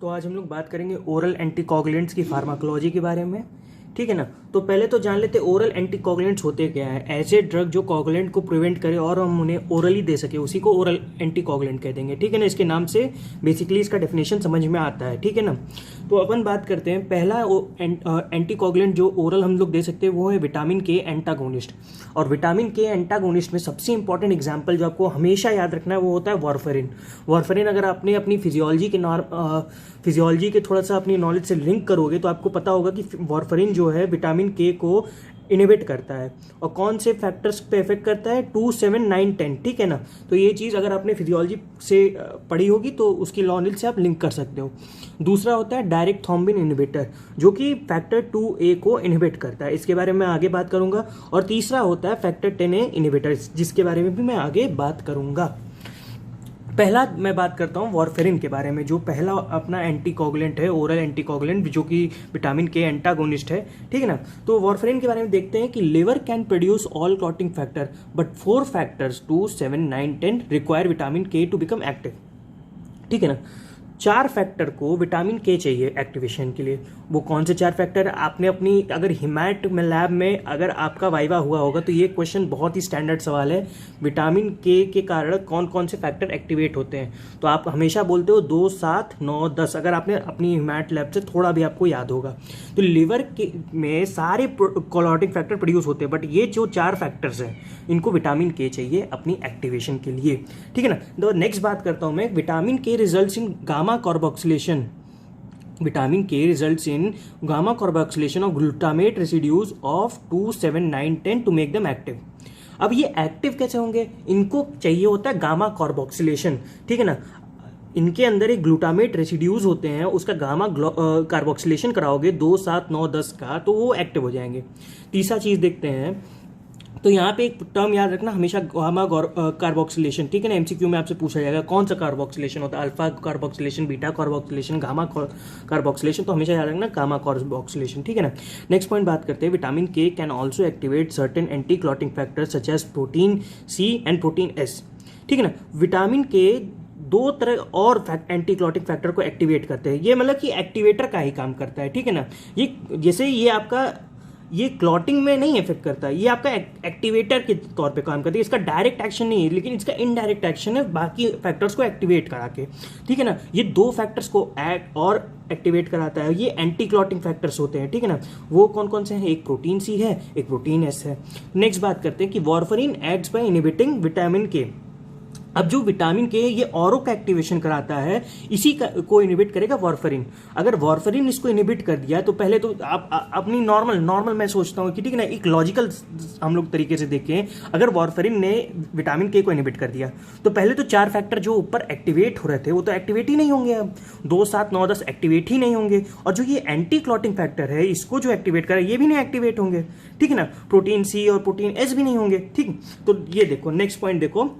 तो आज हम लोग बात करेंगे ओरल एंटीकोगुलेंट्स की फार्माकोलॉजी के बारे में। ठीक है ना। तो पहले तो जान लेते ओरल एंटीकोगुलेंट्स होते क्या है। ऐसे ड्रग जो कोगुलेंट को प्रिवेंट करे और हम उन्हें ओरली दे सके, उसी को ओरल एंटीकोगुलेंट कह देंगे। ठीक है ना। इसके नाम से बेसिकली इसका डेफिनेशन समझ में आता है। ठीक है ना। तो अपन बात करते हैं पहला एंटीकोगुलेंट जो ओरल हम लोग दे सकते हैं वो है विटामिन के एंटागोनिस्ट। और विटामिन के एंटागोनिस्ट में सबसे इंपॉर्टेंट एग्जाम्पल जो आपको हमेशा याद रखना है वो होता है वारफरिन। वारफरिन अगर आपने अपनी फिजियोलॉजी के थोड़ा सा अपनी नॉलेज से लिंक करोगे तो आपको पता होगा कि वारफरिन जो है विटामिन के को इनहिबिट करता है। और कौन से फैक्टर्स पे इफेक्ट करता है? 2, 7, 9, 10। ठीक है ना। तो ये चीज़ अगर आपने फिजियोलॉजी से पढ़ी होगी तो उसकी नॉलेज से आप लिंक कर सकते हो। दूसरा होता है डायरेक्ट थ्रोम्बिन इनहिबिटर जो कि फैक्टर 2A को इनहिबिट करता है, इसके बारे में आगे बात करूंगा। और तीसरा होता है फैक्टर 10A इनहिबिटर जिसके बारे में भी मैं आगे बात करूंगा। पहला मैं बात करता हूँ वारफेरिन के बारे में, जो पहला अपना एंटीकोगुलेंट है, ओरल एंटीकोगुलेंट जो कि विटामिन के एंटागोनिस्ट है। ठीक है ना। तो वारफेरिन के बारे में देखते हैं कि liver can produce all clotting factor but 4 factors 2, 7, 9, 10 require vitamin के टू बिकम एक्टिव। ठीक है ना। 4 फैक्टर को विटामिन के चाहिए एक्टिवेशन के लिए। वो कौन से 4 फैक्टर? आपने अपनी अगर हिमैट में लैब में अगर आपका वाइवा हुआ होगा तो ये क्वेश्चन बहुत ही स्टैंडर्ड सवाल है। विटामिन के कारण कौन कौन से फैक्टर एक्टिवेट होते हैं? तो आप हमेशा बोलते हो 2, 7, 9, 10, अगर आपने अपनी हिमैट लैब से थोड़ा भी आपको याद होगा। तो लिवर के में सारे क्लॉटिंग फैक्टर प्रोड्यूस होते हैं बट ये जो 4 फैक्टर्स हैं इनको विटामिन के चाहिए अपनी एक्टिवेशन के लिए। ठीक है ना। तो नेक्स्ट बात करता हूं मैं, vitamin K results in gamma carboxylation. Vitamin K results in gamma carboxylation of glutamate residues of 2, 7, 9, 10 to make them active. अब ये एक्टिव कैसे होंगे? इनको चाहिए होता है गामा कार्बोक्सिलेशन। ठीक है ना। इनके अंदर एक ग्लूटामेट रेसिड्यूज होते हैं, उसका गामा कार्बोक्सिलेशन कराओगे 2, 7, 9, 10 का, तो वो एक्टिव हो जाएंगे। तीसरा चीज देखते हैं, तो यहाँ पे एक टर्म याद रखना हमेशा, गामा कार्बोक्सिलेशन। ठीक है ना। एमसीक्यू में आपसे पूछा जाएगा कौन सा कार्बोक्सिलेशन होता है, alpha carboxylation, beta carboxylation, gamma carboxylation. तो हमेशा याद रखना गामा कार्बोक्सिलेशन। ठीक है ना। नेक्स्ट पॉइंट बात करते हैं, vitamin K can also activate certain anti clotting factors such as protein C and protein S. ठीक है ना। विटामिन के 2 तरह और एंटी क्लॉटिंग फैक्टर को एक्टिवेट करते हैं। ये मतलब कि एक्टिवेटर का ही काम करता है। ठीक है ना। ये जैसे ये आपका ये क्लॉटिंग में नहीं इफेक्ट करता, ये आपका एक्टिवेटर के तौर पे काम करती है। इसका डायरेक्ट एक्शन नहीं है लेकिन इसका इनडायरेक्ट एक्शन है बाकी फैक्टर्स को एक्टिवेट करा के। ठीक है ना। ये 2 फैक्टर्स को और एक्टिवेट कराता है, ये एंटी क्लॉटिंग फैक्टर्स होते हैं। ठीक है ना। वो कौन कौन से हैं? एक प्रोटीन सी है, एक प्रोटीन एस है। नेक्स्ट बात करते हैं कि warfarin acts by inhibiting vitamin के। अब जो विटामिन के ये औरों का एक्टिवेशन कराता है, इसी को इनहिबिट करेगा वारफरिन। अगर वारफरिन इसको इनहिबिट कर दिया तो पहले तो आप अपनी नॉर्मल मैं सोचता हूँ कि ठीक है ना, एक लॉजिकल हम लोग तरीके से देखें, अगर वारफरिन ने विटामिन के को इनहिबिट कर दिया तो पहले तो 4 फैक्टर जो ऊपर एक्टिवेट हो रहे थे वो तो एक्टिवेट ही नहीं होंगे। अब 2, 7, 9, 10 एक्टिवेट ही नहीं होंगे। और जो ये एंटी क्लॉटिंग फैक्टर है इसको जो एक्टिवेट करे ये भी नहीं एक्टिवेट होंगे। ठीक है ना। प्रोटीन सी और प्रोटीन एस भी नहीं होंगे। ठीक। तो ये देखो नेक्स्ट पॉइंट देखो,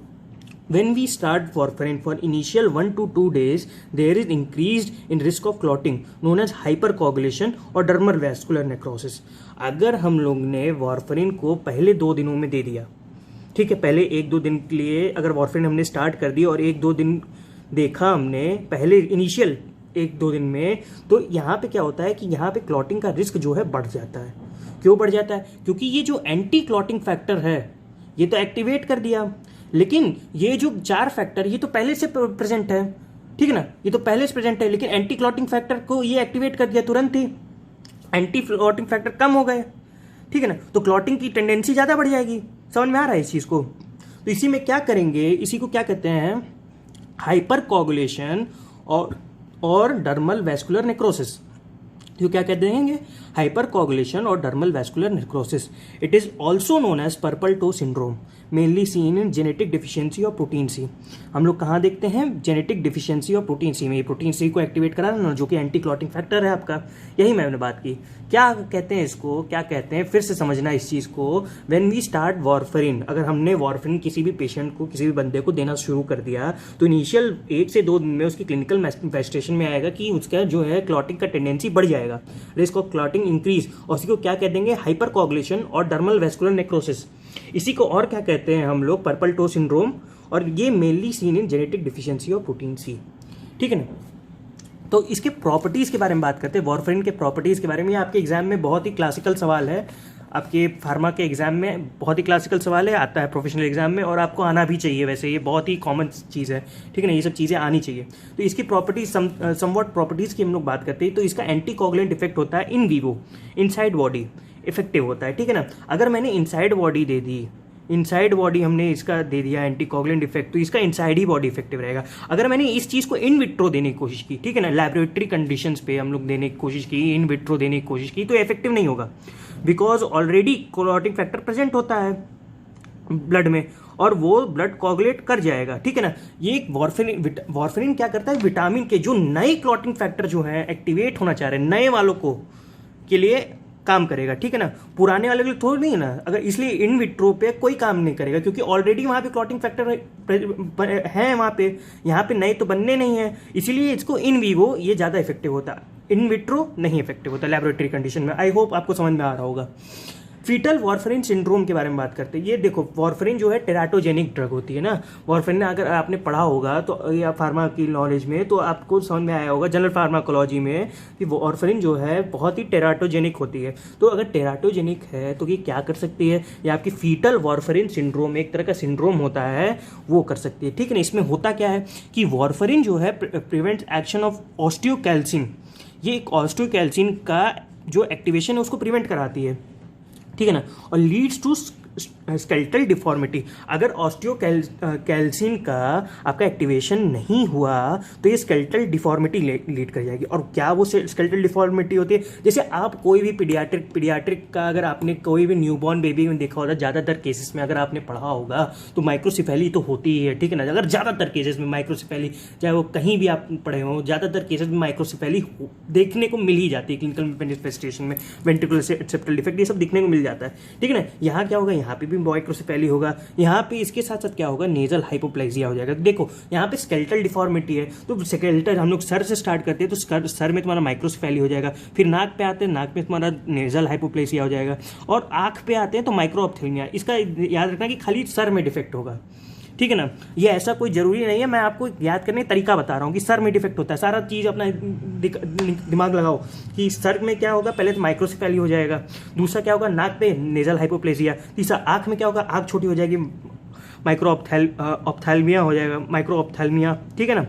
when we start warfarin for initial 1 to 2 days there is increased in risk of clotting known as hypercoagulation और dermal vascular necrosis। अगर हम लोग ने वारफरिन को पहले 2 दिनों में दे दिया, ठीक है, पहले 1-2 दिन के लिए अगर वारफरिन हमने स्टार्ट कर दी और 1-2 दिन देखा हमने पहले इनिशियल 1-2 दिन में, तो यहाँ पे क्या होता है कि यहाँ पे क्लॉटिंग का रिस्क जो है बढ़ जाता है। क्यों बढ़ जाता है? क्योंकि ये जो एंटी क्लॉटिंग फैक्टर है ये तो एक्टिवेट कर दिया, लेकिन ये जो 4 फैक्टर ये तो पहले से प्रेजेंट है। ठीक है ना। ये तो पहले से प्रेजेंट है लेकिन एंटी क्लॉटिंग फैक्टर को ये एक्टिवेट कर दिया तुरंत ही, एंटी क्लॉटिंग फैक्टर कम हो गए। ठीक है ना। तो क्लॉटिंग की टेंडेंसी ज्यादा बढ़ जाएगी। समझ में आ रहा है इस चीज को? तो इसी में क्या करेंगे, इसी को क्या कहते हैं, हाइपर कोगुलेशन और डर्मल वैस्कुलर नेक्रोसिस। तो क्या कहते हैं? हाइपर कोगुलेशन और dermal vascular necrosis. It is also known as purple toe syndrome, mainly seen in genetic deficiency of protein C. हम लोग कहाँ देखते हैं? Genetic deficiency of protein C में। प्रोटीन सी को एक्टिवेट करा ना, जो कि एंटी क्लॉटिंग फैक्टर है आपका। यही मैंने बात की। क्या कहते हैं इसको, क्या कहते हैं, फिर से समझना इस चीज को। व्हेन वी स्टार्ट वारफरिन, अगर हमने वारफरिन किसी भी पेशेंट को, किसी भी बंदे को देना शुरू कर दिया तो इनिशियल 1 से 2 दिन में उसकी क्लिनिकल मैनिफेस्टेशन में आएगा कि उसका जो है क्लॉटिंग का टेंडेंसी बढ़ जाएगा, रिस्क ऑफ क्लॉटिंग इंक्रीज। और इसी को क्या कह देंगे? हाइपर कोगुलेशन और डर्मल वैस्कुलर नेक्रोसिस। इसी को और क्या कहते हैं हम लोग? Purple toe syndrome. और ये mainly seen in genetic deficiency of protein C. ठीक है ना। तो इसके प्रॉपर्टीज़ के बारे में बात करते हैं, वॉरफेरिन के प्रॉपर्टीज़ के बारे में। ये आपके एग्जाम में बहुत ही क्लासिकल सवाल है, आपके फार्मा के एग्जाम में बहुत ही क्लासिकल सवाल है, आता है प्रोफेशनल एग्जाम में, और आपको आना भी चाहिए। वैसे ये बहुत ही कॉमन चीज़ है, ठीक है ना, ये सब चीज़ें आनी चाहिए। तो इसकी प्रॉपर्टीज समवॉट प्रॉपर्टीज़ की हम लोग बात करते हैं। तो इसका एंटी कोगुलेंट इफेक्ट होता है in vivo, inside body effective होता है, ठीक है ना। अगर मैंने इनसाइड बॉडी दे दी, इनसाइड बॉडी हमने इसका दे दिया एंटी कोगुलेंट इफेक्ट, तो इसका इनसाइड ही बॉडी इफेक्टिव रहेगा। अगर मैंने इस चीज़ को इन विट्रो देने की कोशिश की, ठीक है ना, लैबोरेटरी कंडीशंस पे हम लोग देने की कोशिश की, इन विट्रो देने की कोशिश की, तो इफेक्टिव नहीं होगा, because already clotting factor present होता है ब्लड में और वो ब्लड कोगुलेट कर जाएगा, ठीक है ना। ये एक वॉरफेरिन क्या करता है, विटामिन के जो नए क्लॉटिंग फैक्टर जो है एक्टिवेट होना चाह रहे हैं, नए वालों को के लिए काम करेगा, ठीक है ना, पुराने वाले के लिए थोड़ी नहीं है ना। अगर इसलिए इन विट्रो पे कोई काम नहीं करेगा, क्योंकि ऑलरेडी वहाँ पे क्लॉटिंग फैक्टर है वहाँ पे, यहाँ पे नए तो बनने नहीं है, इसीलिए इसको इन वीवो ये ज़्यादा इफेक्टिव होता है, इन विट्रो नहीं इफेक्टिव होता लैबोरेटरी कंडीशन में। आई होप आपको समझ में आ रहा होगा। फीटल वॉरफेरिन सिंड्रोम के बारे में बात करते हैं। ये देखो, वॉरफेरिन जो है टेराटोजेनिक ड्रग होती है ना। वॉरफेरिन अगर आपने पढ़ा होगा तो, या फार्मा की नॉलेज में, तो आपको समझ में आया होगा जनरल फार्माकोलॉजी में कि वॉरफेरिन जो है बहुत ही टेराटोजेनिक होती है। तो अगर टेराटोजेनिक है तो ये क्या कर सकती है, ये आपकी फीटल वॉरफेरिन सिंड्रोम, एक तरह का सिंड्रोम होता है, वो कर सकती है, ठीक है ना। इसमें होता क्या है कि वॉरफेरिन जो है प्रिवेंट्स एक्शन ऑफ ऑस्टियोकैल्सिन, ये एक ऑस्टियोकैल्सिन का जो एक्टिवेशन है उसको प्रिवेंट कराती है, ठीक है ना, और लीड्स टू स्केलेटल डिफॉर्मिटी। अगर ऑस्टियोकैल्सिन का आपका एक्टिवेशन नहीं हुआ तो ये स्केलेटल डिफॉर्मिटी लीड कर जाएगी। और क्या वो स्केलेटल डिफॉर्मिटी होती है, जैसे आप कोई भी पीडियाट्रिक का अगर आपने कोई भी न्यूबॉर्न बेबी में देखा होगा, ज़्यादातर केसेस में अगर आपने पढ़ा होगा तो माइक्रोसिफेली तो होती ही है, ठीक है ना। अगर ज़्यादातर केसेस में माइक्रोसिफेली, चाहे वो कहीं भी आप पढ़े हो, ज़्यादातर केसेस में माइक्रोसिफेली देखने को मिल ही जाती है क्लिनिकल मैनिफेस्टेशन में, वेंट्रिकुलर सेप्टल डिफेक्ट, ये सब दिखने को मिल जाता है, ठीक है ना। यहाँ क्या होगा, यहाँ पे भी माइक्रोसेफेली होगा, यहाँ पे इसके साथ साथ क्या होगा, नेजल हाइपोप्लेक्सिया हो जाएगा। देखो यहाँ पे स्केलेटल डिफॉर्मिटी है, तो स्केलेटल हम लोग सर से स्टार्ट करते हैं, तो सर में तुम्हारा माइक्रोसेफेली हो जाएगा, फिर नाक पे आते हैं, नाक में तुम्हारा नेजल हाइपोप्लेक्सिया हो जाएगा, और आंख पे आते हैं तो माइक्रोऑप्थेल्मिया। इसका याद रखना कि खाली सर में डिफेक्ट होगा, ठीक है ना। ये ऐसा कोई जरूरी नहीं है, मैं आपको याद करने का तरीका बता रहा हूँ कि सर में डिफेक्ट होता है। सारा चीज़ अपना दिमाग लगाओ कि सर में क्या होगा, पहले तो माइक्रोसेफेली हो जाएगा, दूसरा क्या होगा, नाक पे नेजल हाइपोप्लेसिया, तीसरा आँख में क्या होगा, आँख छोटी हो जाएगी, माइक्रोऑप्थेल्मिया हो जाएगा, माइक्रोऑप्थेल्मिया, ठीक है ना।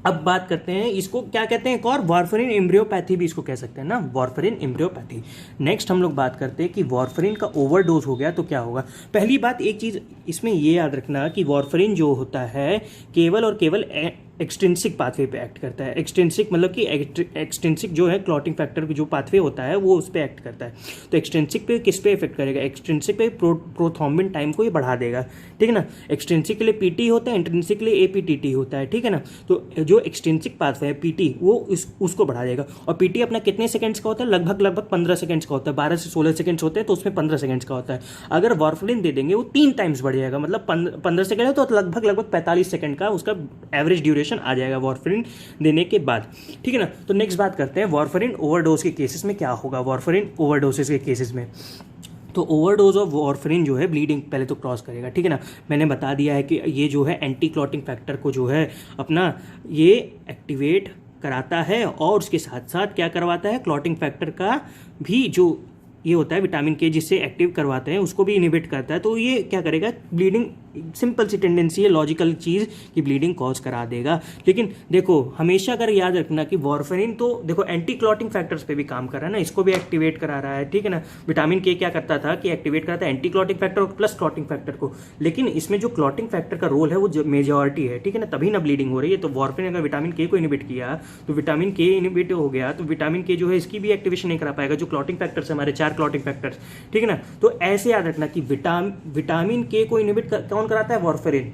अब बात करते हैं इसको क्या कहते हैं, एक और वॉरफेरिन एम्ब्रियोपैथी भी इसको कह सकते हैं ना, वॉरफेरिन एम्ब्रियोपैथी। नेक्स्ट हम लोग बात करते हैं कि वॉरफेरिन का ओवरडोज हो गया तो क्या होगा। पहली बात, एक चीज़ इसमें ये याद रखना कि वॉरफेरिन जो होता है केवल और केवल एक्सटेंसिक पाथवे पे एक्ट करता है। एक्सटेंसिक मतलब कि एक्सटेंसिक जो है क्लॉटिंग फैक्टर जो पाथवे होता है वो उस पर एक्ट करता है। तो एक्सटेंसिक पे किस पे इफेक्ट करेगा, एक्सटेंसिक पे प्रोथ्रोम्बिन टाइम को ये बढ़ा देगा, ठीक है ना। एक्सटेंसिक के लिए पीटी होता है, इंट्रिंसिक के लिए एपीटीटी होता है, ठीक है ना। तो जो एक्सटेंसिक पाथवे है पीटी, वो उसको बढ़ा देगा। और पीटी अपना कितने सेकंड्स का होता है, लगभग 15 सेकंड्स का होता है, 12 से 16 सेकंड्स होते हैं, तो उसमें 15 सेकंड्स का होता है। अगर वॉरफेरिन दे देंगे वो 3 टाइम्स बढ़ जाएगा, मतलब 15 सेकंड है तो लगभग 45 सेकंड का उसका एवरेज ड्यूरेशन आ जाएगा वॉरफेरिन देने के बाद, ठीक है ना। तो नेक्स्ट बात करते हैं वॉरफेरिन ओवरडोज के केसेस में क्या होगा। वॉरफेरिन ओवरडोसेस के केसेस में तो ओवरडोज ऑफ वॉरफेरिन जो है ब्लीडिंग पहले तो क्रॉस करेगा, ठीक है ना। मैंने बता दिया है कि ये जो है एंटी क्लॉटिंग फैक्टर को जो है अपना ये एक्टिवेट कराता है, और उसके साथ साथ क्या करवाता है, क्लॉटिंग फैक्टर का भी जो ये होता है विटामिन के जिससे एक्टिव करवाते हैं उसको भी इनिबिट करता है। तो ये क्या करेगा, ब्लीडिंग, सिंपल सी टेंडेंसी है, लॉजिकल चीज़ कि ब्लीडिंग कॉज करा देगा। लेकिन देखो हमेशा अगर याद रखना कि वॉरफेरिन तो देखो एंटी क्लॉटिंग फैक्टर्स पे भी काम कर रहा है ना, इसको भी एक्टिवेट करा रहा है, ठीक है ना। विटामिन के क्या करता था कि एक्टिवेट कराता है anti clotting factor plus clotting factor को, लेकिन इसमें जो क्लॉटिंग फैक्टर का रोल है वो मेजॉरिटी है, ठीक है ना, तभी ना ब्लीडिंग हो रही है। तो वॉरफेरिन अगर विटामिन के को इनिबिट किया तो विटामिन के इनिबिट हो गया, तो विटामिन के जो है इसकी भी एक्टिवेशन नहीं करा पाएगा, जो क्लॉटिंग फैक्टर्स हमारे 4 क्लॉटिंग फैक्टर्स, ठीक है ना। तो ऐसे याद रखना कि विटामिन के को इनिबिट कौन कराता है, वॉरफेरिन।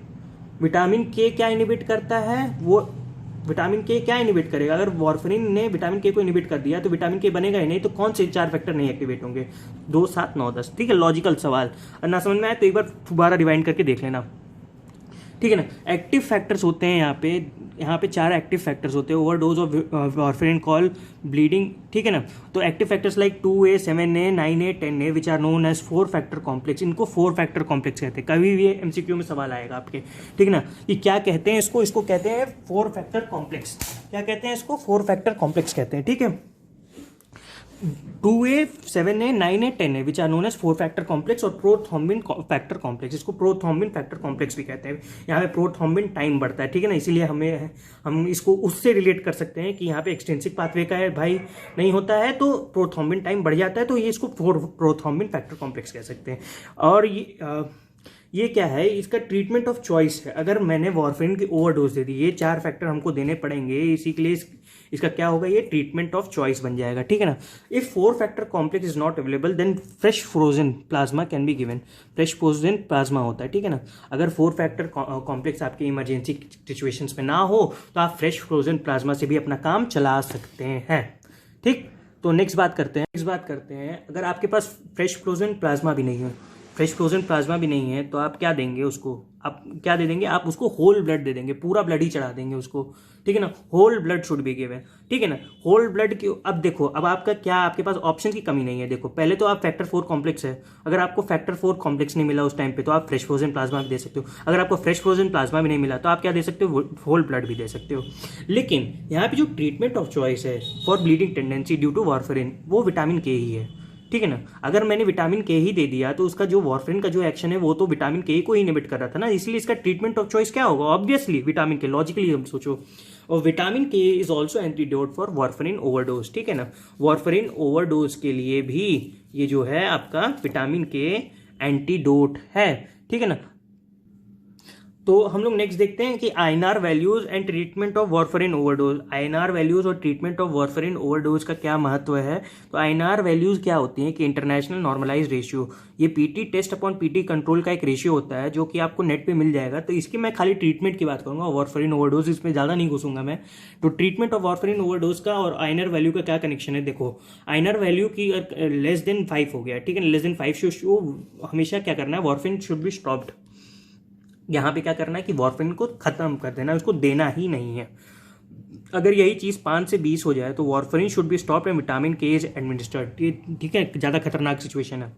विटामिन के क्या इनिबिट करता है, वो विटामिन के क्या इनिबिट करेगा, अगर वॉरफेरिन ने विटामिन के को इनिबिट कर दिया तो विटामिन के बनेगा ही नहीं, तो कौन से 4 फैक्टर नहीं एक्टिवेट होंगे, 2, 7, 9, 10, ठीक है। लॉजिकल सवाल, ना समझ में आए तो एक बार दोबारा रिवाइंड करके देख लेना, ठीक है ना। एक्टिव फैक्टर्स होते हैं यहाँ पे, यहाँ पे 4 एक्टिव फैक्टर्स होते हैं overdose of warfarin call bleeding, ठीक है ना। तो active factors like 2A 7A 9A 10A which are known as 4 factor complex, इनको 4 फैक्टर कॉम्प्लेक्स कहते हैं। कभी भी MCQ में सवाल आएगा आपके, ठीक है ना, कि क्या कहते हैं इसको कहते हैं 4 फैक्टर कॉम्प्लेक्स। क्या कहते हैं इसको? 4 फैक्टर कॉम्प्लेक्स कहते हैं, ठीक है। 2A 7A 9A 10A which are known as 4 factor complex और प्रोथ्रोम्बिन फैक्टर कॉम्प्लेक्स, इसको प्रोथ्रोम्बिन फैक्टर कॉम्प्लेक्स भी कहते हैं। यहाँ पे प्रोथ्रोम्बिन टाइम बढ़ता है, ठीक है ना, इसीलिए हम इसको उससे रिलेट कर सकते हैं कि यहाँ पे एक्सटेंसिव पाथवे का है भाई नहीं होता है तो प्रोथ्रोम्बिन टाइम बढ़ जाता है, तो ये इसको प्रोथ्रोम्बिन फैक्टर कॉम्प्लेक्स कह सकते हैं। और ये क्या है, इसका ट्रीटमेंट ऑफ चॉइस है। अगर मैंने वारफेरिन की ओवरडोज दे दी, ये 4 फैक्टर हमको देने पड़ेंगे, इसी के लिए इसका क्या होगा, ये ट्रीटमेंट ऑफ चॉइस बन जाएगा, ठीक है ना। If 4 factor complex is not available then fresh frozen plasma can be given. Fresh frozen plasma होता है, ठीक है ना। अगर 4 फैक्टर कॉम्प्लेक्स आपके इमरजेंसी सिचुएशंस में ना हो तो आप फ्रेश फ्रोजन प्लाज्मा से भी अपना काम चला सकते हैं, ठीक। तो नेक्स्ट बात करते हैं अगर आपके पास फ्रेश फ्रोजन प्लाज्मा भी नहीं है तो आप क्या देंगे उसको, आप क्या दे देंगे, आप उसको होल ब्लड दे देंगे, पूरा ब्लड ही चढ़ा देंगे उसको, ठीक है ना। Whole blood should be given, ठीक है ना। होल ब्लड की अब देखो, अब आपका क्या, आपके पास ऑप्शन की कमी नहीं है। देखो पहले तो आप फैक्टर 4 कॉम्प्लेक्स है, अगर आपको फैक्टर 4 कॉम्प्लेक्स नहीं मिला उस टाइम पे तो आप फ्रेश फ्रोजन प्लाज्मा भी दे सकते हो। अगर आपको फ्रेश फ्रोजन प्लाज्मा भी नहीं मिला तो आप क्या दे सकते हो, होल ब्लड भी दे सकते हो। लेकिन यहाँ पे जो ट्रीटमेंट ऑफ चॉइस है for bleeding tendency due to warfarin, वो विटामिन के ही है, ठीक है ना। अगर मैंने विटामिन के ही दे दिया तो उसका जो वारफेरिन का जो एक्शन है वो तो विटामिन के को ही इनहिबिट कर रहा था ना, इसलिए इसका ट्रीटमेंट ऑफ चॉइस क्या होगा, ऑब्वियसली विटामिन के। लॉजिकली हम सोचो, और विटामिन के is also antidote for warfarin overdose, ठीक है ना। वारफेरिन ओवरडोज के लिए भी ये जो है आपका विटामिन के एंटीडोट है, ठीक है ना। तो हम लोग नेक्स्ट देखते हैं कि INR values and treatment of warfarin overdose. INR values और ट्रीटमेंट ऑफ वारफेरिन ओवरडोज का क्या महत्व है। तो INR वैल्यूज क्या होती हैं कि इंटरनेशनल नॉर्मलाइज रेशियो, ये PT test upon PT control का एक रेशियो होता है जो कि आपको नेट पे मिल जाएगा। तो इसकी मैं खाली ट्रीटमेंट की बात करूंगा, वारफेरिन ओवरडोज इसमें ज़्यादा नहीं घुसूंगा मैं। तो ट्रीटमेंट ऑफ वारफेरिन ओवरडोज का और INR वैल्यू का क्या कनेक्शन है, देखो INR वैल्यू की लेस देन 5 हो गया, ठीक है, लेस देन 5 शो हमेशा क्या करना है, वारफेरिन शुड बी स्टॉप्ड। यहाँ पे क्या करना है कि वारफेरिन को खत्म कर देना है, उसको देना ही नहीं है। अगर यही चीज़ 5 से 20 हो जाए तो warfarin should be stopped and vitamin के इज एडमिनिस्टर्ड, ठीक है, ज़्यादा खतरनाक सिचुएशन है।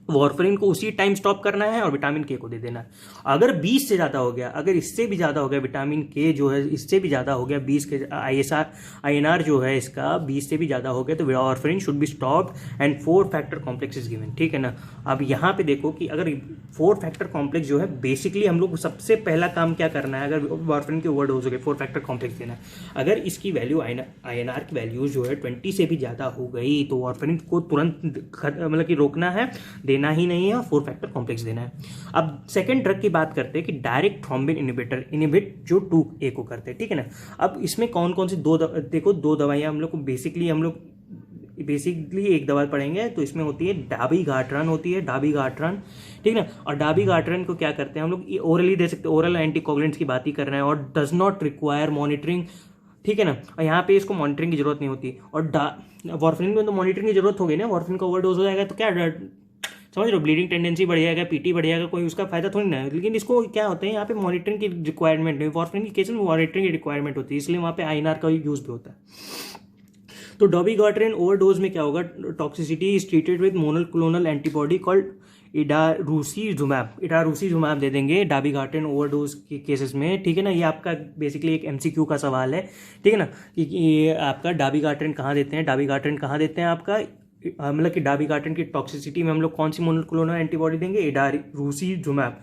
वारफेरिन को उसी टाइम स्टॉप करना है और विटामिन के को दे देना है। अगर 20 से ज़्यादा हो गया, अगर इससे भी ज़्यादा हो गया, विटामिन के जो है इससे भी ज़्यादा हो गया, 20 के INR जो है इसका 20 से भी ज़्यादा हो गया तो warfarin should be stopped and 4 factor complex is given, ठीक है ना। अब यहाँ पे देखो कि अगर 4 फैक्टर कॉम्प्लेक्स जो है, बेसिकली हम लोग सबसे पहला काम क्या करना है, अगर वारफेरिन की ओवरडोज हो गई 4 फैक्टर कॉम्प्लेक्स देना है। अगर इसकी वैल्यू INR की वैल्यू जो है 20 से भी ज़्यादा हो गई तो वारफेरिन को तुरंत मतलब कि रोकना है, देना ही नहीं है, 4 फैक्टर कॉम्प्लेक्स देना है। अब सेकंड ड्रग की बात करते हैं कि डायरेक्ट थ्रोम्बिन इनहिबिटर, इनहिबिट जो 2A को करते हैं, ठीक है ना। अब इसमें कौन कौन सी देखो 2 दवाइयाँ हम लोग को बेसिकली एक दवा पढ़ेंगे। तो इसमें होती है डाबिगाट्रन होती है, डाबिगाट्रन, ठीक है ना। और डाबिगाट्रन को क्या करते हैं हम लोग, ओरली दे सकते हैं, ओरल एंटीकोगुलेंट्स की बात ही कर रहे हैं, और डज नॉट रिक्वायर मॉनिटरिंग, ठीक है ना। और यहाँ पे इसको मॉनिटरिंग की जरूरत नहीं होती। और वारफेरिन में तो मॉनिटरिंग की जरूरत होगी ना, वारफेरिन का ओवरडोज हो जाएगा तो क्या समझ रहे हो, ब्लीडिंग टेंडेंसी बढ़ जाएगा, PT बढ़ जाएगा, कोई उसका फायदा थोड़ी ना है। लेकिन इसको क्या होता है, यहाँ पे मॉनिटरिंग की रिक्वायरमेंट नहीं, वारफेरिन के केस में मॉनिटरिंग की रिक्वायरमेंट होती है, इसलिए वहाँ पे INR का यूज भी होता है। तो डाबिगाट्रेन ओवरडोज में क्या होगा, toxicity is treated with monoclonal antibody called idarucizumab दे देंगे डाबिगाट्रेन ओवरडोज के केसेस में, ठीक है ना। ये आपका बेसिकली एक MCQ का सवाल है, ठीक है ना, कि ये आपका डाबिगाट्रेन कहाँ देते हैं, डाबिगाट्रेन कहाँ देते हैं आपका, मतलब कि डाबिगाट्रेन की टॉक्सिसिटी में हम लोग कौन सी मोनोक्लोनल एंटीबॉडी देंगे, इडारूसीजुमैब,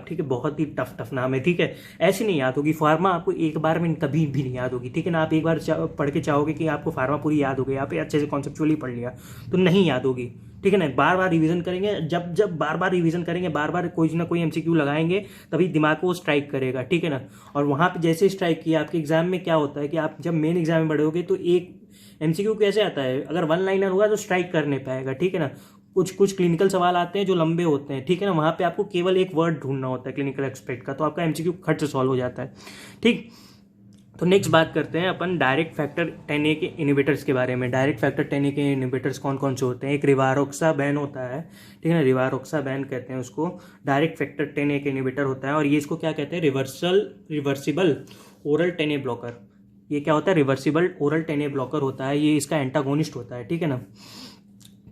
ठीक है। बहुत ही टफ नाम है, ठीक है, ऐसी नहीं याद होगी फार्मा, आपको एक बार में कभी भी नहीं याद होगी, ठीक है ना। आप एक बार पढ़ के चाहोगे कि आपको फार्मा पूरी याद हो गई, आप अच्छे से कॉन्सेप्चुअली पढ़ लिया, तो नहीं याद होगी, ठीक है ना। बार बार रिवीजन करेंगे, जब बार बार रिवीजन करेंगे, बार बार कोई ना कोई MCQ लगाएंगे, तभी दिमाग को स्ट्राइक करेगा, ठीक है ना। और वहाँ पे जैसे स्ट्राइक किया, आपके एग्जाम में क्या होता है कि आप जब मेन एग्जाम में बढ़ोगे तो एक MCQ कैसे आता है, अगर 1 लाइनर होगा तो स्ट्राइक कर नहीं पाएगा, ठीक है ना। कुछ क्लिनिकल सवाल आते हैं जो लंबे होते हैं, ठीक है ना, वहाँ पे आपको केवल एक वर्ड ढूंढना होता है क्लिनिकल एक्सपेक्ट का, तो आपका MCQ खट से सॉल्व हो जाता है, ठीक। तो नेक्स्ट बात करते हैं अपन डायरेक्ट फैक्टर 10A के इनहिबिटर्स के बारे में। डायरेक्ट फैक्टर 10A के इनहिबिटर्स कौन कौन से होते हैं, एक रिवारोक्साबैन होता है, ठीक है ना, रिवारोक्साबैन कहते हैं उसको, डायरेक्ट फैक्टर 10A के इनहिबिटर होता है। और ये इसको क्या कहते हैं, रिवर्सिबल ओरल 10A ब्लॉकर, ये क्या होता है, रिवर्सिबल ओरल 10A ब्लॉकर होता है, ये इसका एंटागोनिस्ट होता है, ठीक है ना।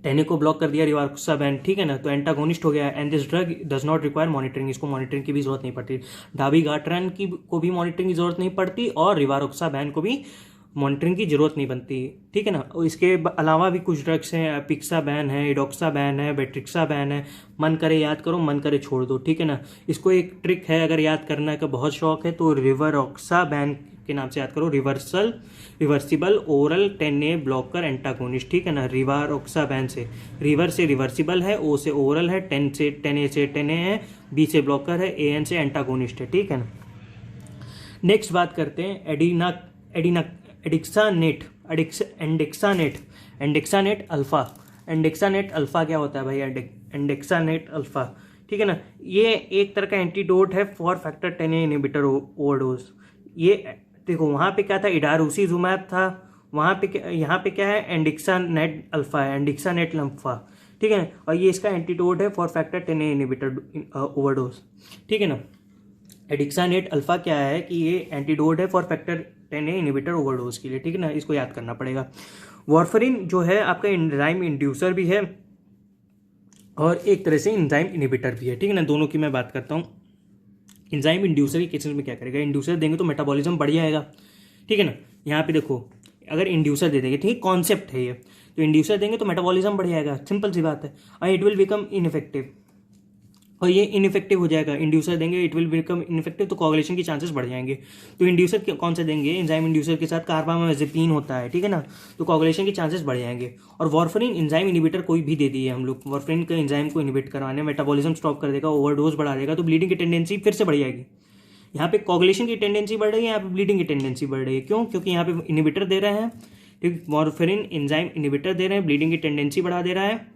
10A को ब्लॉक कर दिया रिवारोक्साबैन, ठीक है ना, तो एंटागोनिस्ट हो गया। And this drug does not require monitoring, इसको मॉनिटरिंग की भी जरूरत नहीं पड़ती। डाबिगाट्रन की को भी मॉनिटरिंग की जरूरत नहीं पड़ती और रिवारोक्साबैन को भी मॉनिटरिंग की जरूरत नहीं बनती, ठीक है ना। और इसके अलावा भी कुछ ड्रग्स हैं, पिक्साबैन है, इडोक्साबैन है, बेट्रिक्साबैन है। मन करे याद करो, मन करे छोड़ दो, ठीक है ना। इसको एक ट्रिक है, अगर याद करने का बहुत शौक है तो रिवारोक्साबैन के नाम से याद करो, reversible oral 10A blocker antagonist, ठीक है ना। रिवारोक्साबैन से रिवर से रिवर्सिबल है, ओ से ओरल है, 10A से 10A है, बी से ब्लॉकर है, AN से एंटागोनिस्ट है, ठीक है ना। नेक्स्ट बात करते हैं एंडेक्सानेट अल्फा। एंडेक्सानेट अल्फा क्या होता है भाई, एंडेक्सानेट अल्फा, ठीक है ना। ये एक तरह का एंटीडोट है for factor 10A inhibitor overdose. ये देखो वहाँ पे क्या था, इडारुसीजुमैब था, वहाँ पे यहाँ पे क्या है, एंडेक्सानेट अल्फा है, एंडेक्सानेट अल्फा, ठीक है। और ये इसका एंटीडोट है for factor 10A inhibitor overdose, ठीक है ना। एडिक्सानेट अल्फा क्या है कि ये एंटीडोट है for factor 10A inhibitor overdose के लिए, ठीक है ना, इसको याद करना पड़ेगा। वार्फरिन जो है आपका एंजाइम इंड्यूसर भी है और एक तरह से एंजाइम इनहिबिटर भी है, ठीक है ना। दोनों की मैं बात करता हूँ। एंजाइम इंड्यूसर के केसेस में क्या करेगा, इंड्यूसर देंगे तो मेटाबॉलिज्म बढ़ जाएगा, ठीक है ना। यहाँ पे देखो अगर इंड्यूसर दे देंगे, ठीक है, कॉन्सेप्ट है ये, तो इंड्यूसर देंगे तो मेटाबॉलिज्म बढ़ जाएगा, सिंपल सी बात है। और इट विल बिकम इनइफेक्टिव, और ये इनइफेक्टिव हो जाएगा। इंड्यूसर देंगे इट विल बिकम इनइफेक्टिव, तो कोगुलेशन के चांसेस बढ़ जाएंगे। तो इंड्यूसर कौन से देंगे, एंजाइम इंड्यूसर के साथ कार्बामाजेपिन होता है, ठीक है ना, तो कोगुलेशन के चांसेस बढ़ जाएंगे। और वार्फरिन एंजाइम इनहिबिटर कोई भी दे दिए हम लोग, वार्फरिन का एंजाइम को इनहिबिट करवाने, मेटाबॉलिज्म स्टॉप कर देगा, ओवरडोज बढ़ा देगा, तो ब्लीडिंग की टेंडेंसी फिर से बढ़ जाएगी। यहाँ पे कोगुलेशन की टेंडेंसी बढ़ रही है, यहाँ पे ब्लीडिंग की टेंडेंसी बढ़ रही है। क्यों? क्योंकि यहाँ पे इनहिबिटर दे रहे हैं, ठीक, वार्फरिन एंजाइम इनहिबिटर दे रहे हैं, ब्लीडिंग की टेंडेंसी बढ़ा दे रहा है,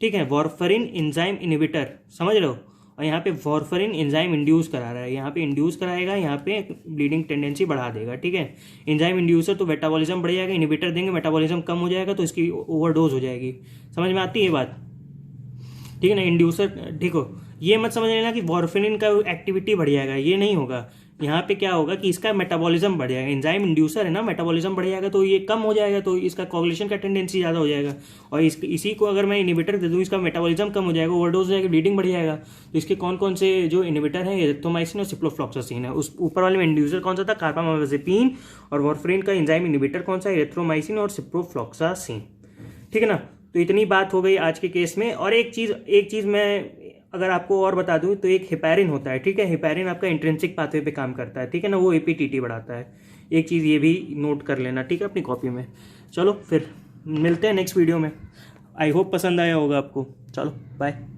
ठीक है। वार्फरिन एंजाइम इनहिबिटर, समझ रहे हो, और यहाँ पे वार्फरिन एंजाइम इंड्यूस करा रहा है, यहाँ पे इंड्यूस कराएगा, यहाँ पे ब्लीडिंग टेंडेंसी बढ़ा देगा, ठीक है। एंजाइम इंड्यूसर तो मेटाबॉलिज्म बढ़ जाएगा, इनहिबिटर देंगे मेटाबॉलिज्म कम हो जाएगा, तो इसकी ओवरडोज हो जाएगी। समझ में आती है ये बात, ठीक है ना। इंड्यूसर, ठीक हो, ये मत समझ लेना कि वार्फरिन का एक्टिविटी बढ़ जाएगा, ये नहीं होगा। यहाँ पे क्या होगा कि इसका मेटाबॉलिज्म बढ़ जाएगा, एंजाइम इंड्यूसर है ना, मेटाबॉलिज्म बढ़ जाएगा तो ये कम हो जाएगा, तो इसका कोगुलेशन का टेंडेंसी ज़्यादा हो जाएगा। और इसी को अगर मैं इनहिबिटर दे दूँ, इसका मेटाबॉलिज्म कम हो जाएगा, ओवरडोज हो जाएगा, ब्लीडिंग बढ़ जाएगा। तो इसके कौन कौन से जो इनहिबिटर है, एरिथ्रोमाइसिन और सिप्रोफ्लॉक्सासिन है। उस ऊपर वाले में इंड्यूसर कौन सा था, कार्बामाजेपिन, और वार्फरिन का एंजाइम इनहिबिटर कौन सा है, एरिथ्रोमाइसिन और सिप्रोफ्लॉक्सासिन, ठीक है ना। तो इतनी बात हो गई आज के केस में। और एक चीज़ मैं अगर आपको और बता दूं तो एक हेपैरिन होता है, ठीक है। हेपैरिन आपका इंट्रिंसिक पाथवे पे काम करता है, ठीक है ना, वो APTT बढ़ाता है। एक चीज़ ये भी नोट कर लेना, ठीक है, अपनी कॉपी में। चलो फिर मिलते हैं नेक्स्ट वीडियो में। आई होप पसंद आया होगा आपको। चलो बाय।